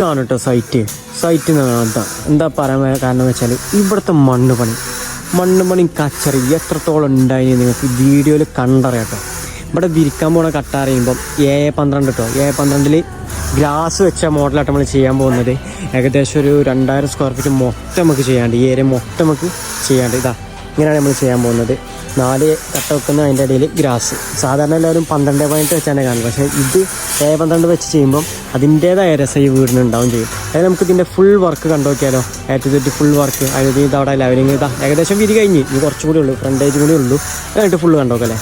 ഇതാണ് കേട്ടോ സൈറ്റ് എന്താ പറയാൻ കാരണം എന്ന് വെച്ചാൽ ഇവിടുത്തെ മണ്ണ് പണി കച്ചറി എത്രത്തോളം ഉണ്ടായി നിങ്ങൾക്ക് വീഡിയോയിൽ കണ്ടറിയാം കേട്ടോ. ഇവിടെ വിരിക്കാൻ പോണ കട്ട അറിയുമ്പം A12 കേട്ടോ. A12 ഗ്രാസ് വെച്ച മോഡലായിട്ട് നമ്മൾ ചെയ്യാൻ പോകുന്നത്. ഏകദേശം ഒരു 2000 സ്ക്വയർ ഫീറ്റ് മൊത്തം നമുക്ക് ചെയ്യാണ്ട്, ഈ ഏരിയ മൊത്തം നമുക്ക് ചെയ്യാണ്ട്. ഇങ്ങനെയാണ് നമ്മൾ ചെയ്യാൻ പോകുന്നത്. 4 കട്ട വെക്കുന്ന അതിൻ്റെ ഇടയിൽ ഗ്രാസ്. സാധാരണ എല്ലാവരും 12.8 വെച്ചാണ് കാണുന്നത്. പക്ഷേ ഇത് A12 വെച്ച് ചെയ്യുമ്പം അതിൻ്റേതായ രസം ഈ വീടിനുണ്ടാവും ചെയ്യും. അതായത് നമുക്ക് ഇതിൻ്റെ ഫുൾ വർക്ക് കണ്ടു നോക്കിയാലോ. ഏറ്റവും ഫുൾ വർക്ക് അതായത് ഇതവിടെ ലെവലിങ് ഏകദേശം വിരി കഴിഞ്ഞ് ഇനി കുറച്ചും കൂടി ഉള്ളൂ, ഫ്രണ്ടേജ് കൂടി ഉള്ളൂ. എന്നിട്ട് ഫുള്ള് കണ്ടു നോക്കല്ലേ.